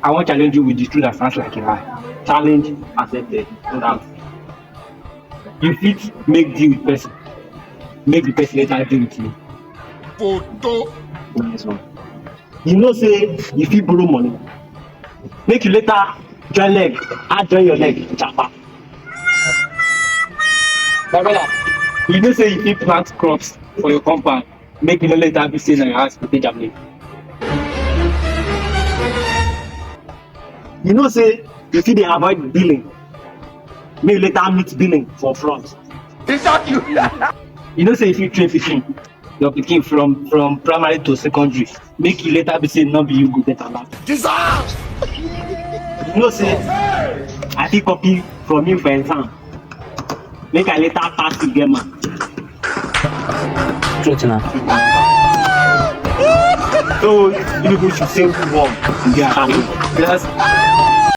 I want challenge you with the truth that sounds like a lie. Challenge accepted. No doubt. You fit make deal with person, make the person later deal with you. Photo. Nice one. You know say you fit borrow money, make you later join leg, add join your leg, chapa. My brother, you know say you fit plant crops for your compound, make you no later be say na your house you take germinate. You know say you fit dey avoid billing, make you later meet billing for front. Is that you? You know say if you train pikin, your pikin from primary to secondary, make you later be say no be you go get am back. Jesus! You know say I fit copy from you for exam, make I later pass you get mark. Truth na. So you people should say who won in their family. Yes.